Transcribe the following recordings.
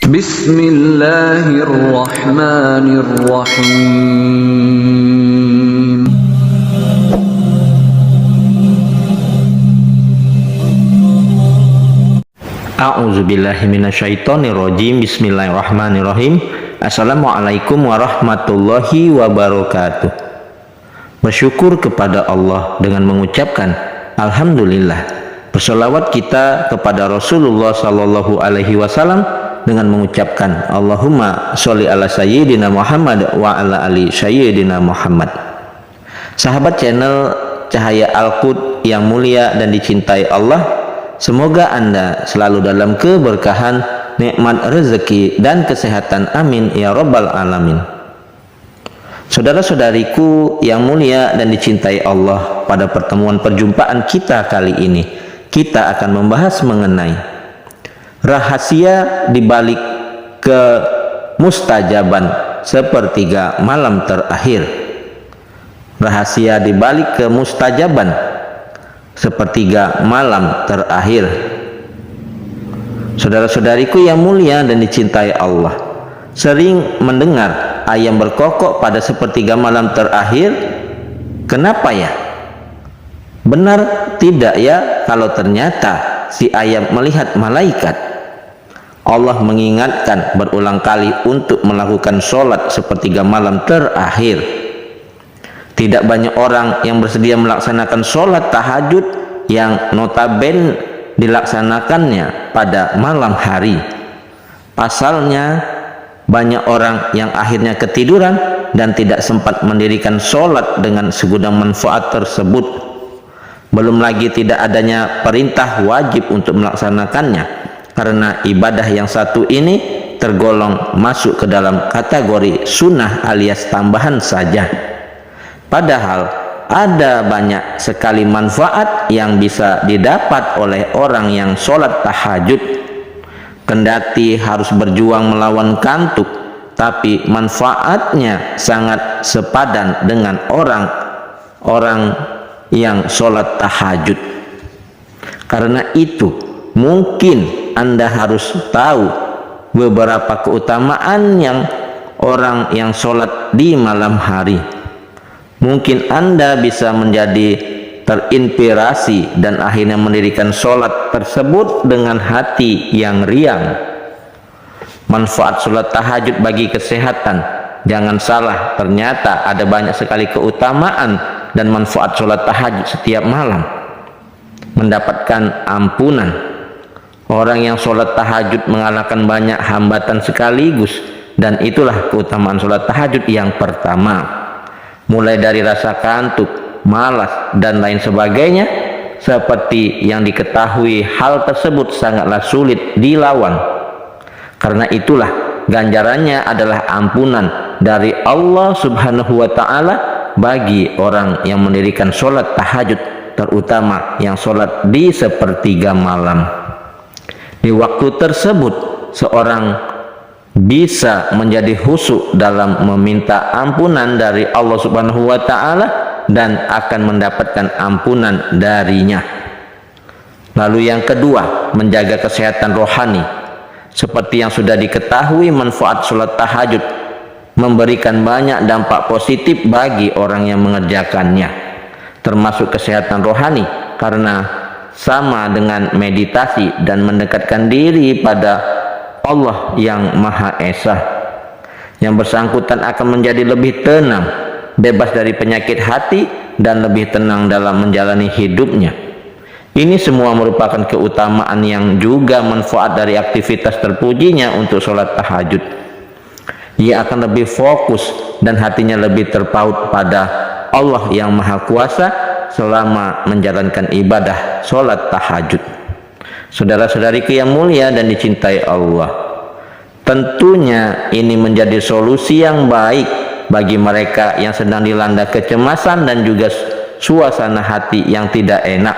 Bismillahirrahmanirrahim. A'udzubillahi minasyaitonirrajim. Bismillahirrahmanirrahim. Assalamualaikum warahmatullahi wabarakatuh. Bersyukur kepada Allah dengan mengucapkan Alhamdulillah. Bersolawat kita kepada Rasulullah Sallallahu Alaihi Wasallam dengan mengucapkan Allahumma sholli ala sayyidina Muhammad wa ala ali sayyidina Muhammad. Sahabat channel Cahaya Al-Qud yang mulia dan dicintai Allah, semoga Anda selalu dalam keberkahan, nikmat rezeki dan kesehatan, amin ya rabbal alamin. Saudara-saudariku yang mulia dan dicintai Allah, pada pertemuan perjumpaan kita kali ini kita akan membahas mengenai rahasia dibalik kemustajaban sepertiga malam terakhir. Rahasia dibalik kemustajaban sepertiga malam terakhir. Saudara-saudariku yang mulia dan dicintai Allah, sering mendengar ayam berkokok pada sepertiga malam terakhir. Kenapa ya? Benar tidak ya kalau ternyata si ayam melihat malaikat? Allah mengingatkan berulang kali untuk melakukan sholat sepertiga malam terakhir. Tidak banyak orang yang bersedia melaksanakan sholat tahajud yang notabene dilaksanakannya pada malam hari. Pasalnya, banyak orang yang akhirnya ketiduran dan tidak sempat mendirikan sholat dengan segudang manfaat tersebut. Belum lagi tidak adanya perintah wajib untuk melaksanakannya, karena ibadah yang satu ini tergolong masuk ke dalam kategori sunnah alias tambahan saja. Padahal ada banyak sekali manfaat yang bisa didapat oleh orang yang sholat tahajud. Kendati harus berjuang melawan kantuk, tapi manfaatnya sangat sepadan dengan orang-orang yang sholat tahajud. Karena itu mungkin Anda harus tahu beberapa keutamaan yang orang yang sholat di malam hari. Mungkin Anda bisa menjadi terinspirasi dan akhirnya mendirikan sholat tersebut dengan hati yang riang. Manfaat sholat tahajud bagi kesehatan, jangan salah, ternyata ada banyak sekali keutamaan dan manfaat sholat tahajud setiap malam. Mendapatkan ampunan. Orang yang sholat tahajud mengalahkan banyak hambatan sekaligus, dan itulah keutamaan sholat tahajud yang pertama. Mulai dari rasa kantuk, malas, dan lain sebagainya. Seperti yang diketahui, hal tersebut sangatlah sulit dilawan. Karena itulah ganjarannya adalah ampunan dari Allah Subhanahu wa Ta'ala bagi orang yang mendirikan sholat tahajud, terutama yang sholat di sepertiga malam. Di waktu tersebut seorang bisa menjadi khusyuk dalam meminta ampunan dari Allah Subhanahu wa Ta'ala dan akan mendapatkan ampunan darinya. Lalu yang kedua, menjaga kesehatan rohani. Seperti yang sudah diketahui, manfaat sholat tahajud memberikan banyak dampak positif bagi orang yang mengerjakannya, termasuk kesehatan rohani, karena sama dengan meditasi dan mendekatkan diri pada Allah yang Maha Esa. Yang bersangkutan akan menjadi lebih tenang, bebas dari penyakit hati, dan lebih tenang dalam menjalani hidupnya. Ini semua merupakan keutamaan yang juga manfaat dari aktivitas terpujinya untuk sholat tahajud. Ia akan lebih fokus dan hatinya lebih terpaut pada Allah yang Maha Kuasa selama menjalankan ibadah sholat tahajud. Saudara-saudariku yang mulia dan dicintai Allah, tentunya ini menjadi solusi yang baik bagi mereka yang sedang dilanda kecemasan dan juga suasana hati yang tidak enak.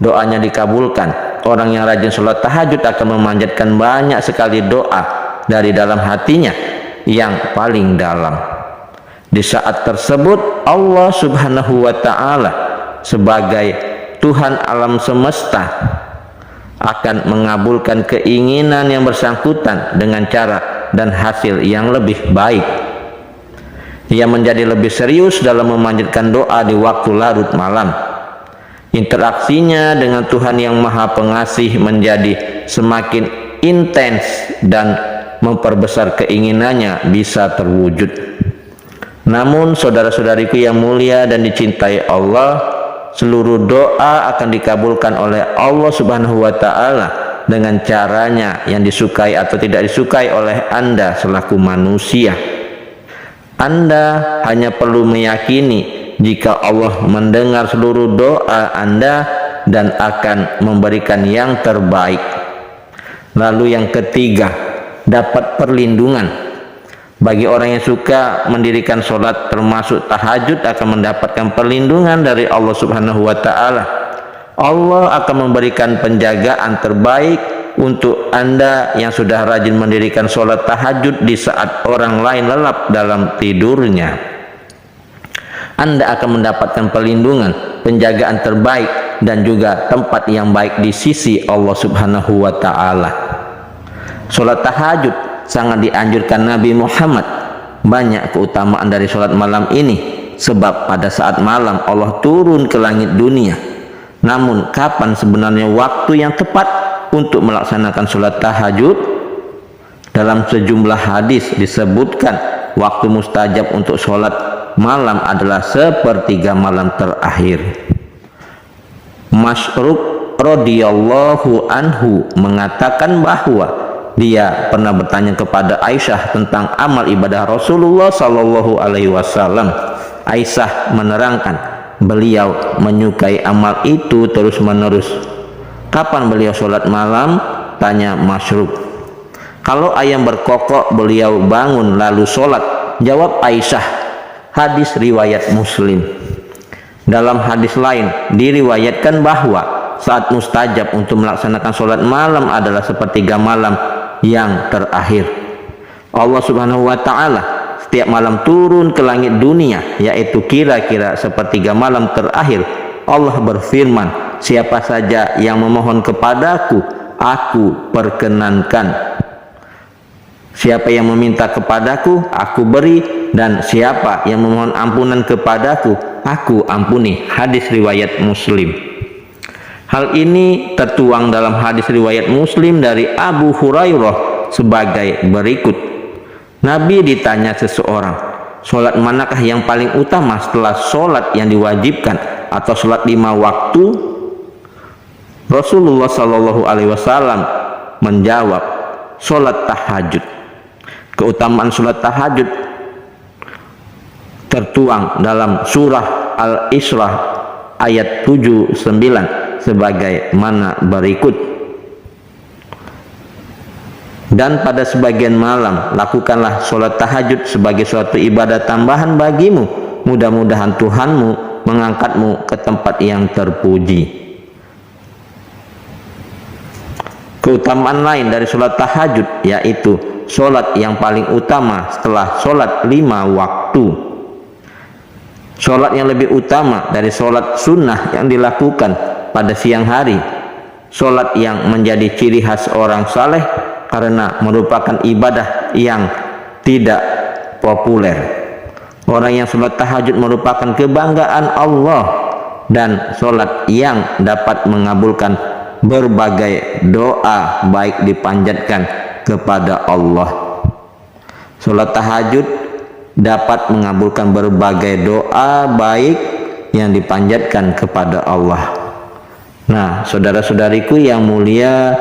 Doanya dikabulkan. Orang yang rajin sholat tahajud akan memanjatkan banyak sekali doa dari dalam hatinya yang paling dalam. Di saat tersebut Allah Subhanahu wa Ta'ala sebagai Tuhan alam semesta akan mengabulkan keinginan yang bersangkutan dengan cara dan hasil yang lebih baik. Ia menjadi lebih serius dalam memanjatkan doa di waktu larut malam. Interaksinya dengan Tuhan yang Maha Pengasih menjadi semakin intens dan memperbesar keinginannya bisa terwujud. Namun saudara-saudariku yang mulia dan dicintai Allah, seluruh doa akan dikabulkan oleh Allah Subhanahu wa Ta'ala dengan caranya yang disukai atau tidak disukai oleh Anda selaku manusia. Anda hanya perlu meyakini jika Allah mendengar seluruh doa Anda dan akan memberikan yang terbaik. Lalu yang ketiga, dapat perlindungan. Bagi orang yang suka mendirikan sholat termasuk tahajud akan mendapatkan perlindungan dari Allah Subhanahu wa Ta'ala. Allah akan memberikan penjagaan terbaik untuk Anda yang sudah rajin mendirikan sholat tahajud di saat orang lain lelap dalam tidurnya. Anda akan mendapatkan perlindungan, penjagaan terbaik dan juga tempat yang baik di sisi Allah Subhanahu wa Ta'ala. Sholat tahajud sangat dianjurkan Nabi Muhammad. Banyak keutamaan dari sholat malam ini, sebab pada saat malam Allah turun ke langit dunia. Namun kapan sebenarnya waktu yang tepat untuk melaksanakan sholat tahajud? Dalam sejumlah hadis disebutkan waktu mustajab untuk sholat malam adalah sepertiga malam terakhir. Mas'ruq radhiyallahu anhu mengatakan bahwa dia pernah bertanya kepada Aisyah tentang amal ibadah Rasulullah Sallallahu Alaihi Wasallam. Aisyah menerangkan, beliau menyukai amal itu terus menerus. Kapan beliau sholat malam? Tanya Mas'ruq. Kalau ayam berkokok beliau bangun lalu sholat. Jawab Aisyah. Hadis riwayat Muslim. Dalam hadis lain diriwayatkan bahwa saat mustajab untuk melaksanakan sholat malam adalah sepertiga malam yang terakhir. Allah Subhanahu wa Ta'ala setiap malam turun ke langit dunia, yaitu kira-kira sepertiga malam terakhir. Allah berfirman, siapa saja yang memohon kepadaku, aku perkenankan. Siapa yang meminta kepadaku, aku beri, dan siapa yang memohon ampunan kepadaku, aku ampuni. Hadis riwayat Muslim. Hal ini tertuang dalam hadis riwayat Muslim dari Abu Hurairah sebagai berikut. Nabi ditanya seseorang, sholat manakah yang paling utama setelah sholat yang diwajibkan atau sholat 5 waktu? Rasulullah Shallallahu Alaihi Wasallam menjawab, sholat tahajud. Keutamaan sholat tahajud tertuang dalam surah Al-Isra ayat 79 sebagai mana berikut. Dan pada sebagian malam lakukanlah sholat tahajud sebagai suatu ibadah tambahan bagimu. Mudah-mudahan Tuhanmu mengangkatmu ke tempat yang terpuji. Keutamaan lain dari sholat tahajud yaitu sholat yang paling utama setelah sholat 5 waktu. Sholat yang lebih utama dari sholat sunnah yang dilakukan pada siang hari, sholat yang menjadi ciri khas orang saleh karena merupakan ibadah yang tidak populer. Orang yang sholat tahajud merupakan kebanggaan Allah dan sholat yang dapat mengabulkan berbagai doa baik dipanjatkan kepada Allah. Sholat tahajud dapat mengabulkan berbagai doa baik yang dipanjatkan kepada Allah. Nah, saudara-saudariku yang mulia,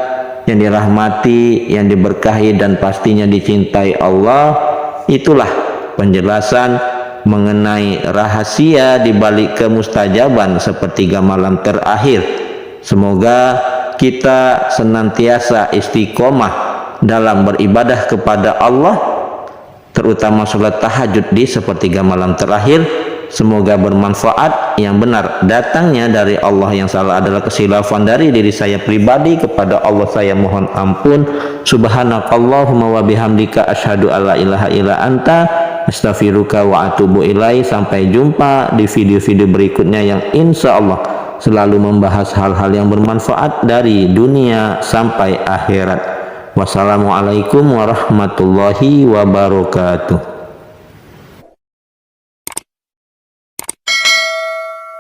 yang dirahmati, yang diberkahi dan pastinya dicintai Allah, itulah penjelasan mengenai rahasia di balik kemustajaban sepertiga malam terakhir. Semoga kita senantiasa istiqomah dalam beribadah kepada Allah, terutama sholat tahajud di sepertiga malam terakhir. Semoga bermanfaat. Yang benar datangnya dari Allah, yang salah adalah kesilafan dari diri saya pribadi. Kepada Allah saya mohon ampun. Subhanakallahumma wa bihamdika asyhadu alla ilaha illa anta astaghfiruka wa atubu ilaih. Sampai jumpa di video-video berikutnya yang insya Allah selalu membahas hal-hal yang bermanfaat dari dunia sampai akhirat. Wassalamualaikum warahmatullahi wabarakatuh.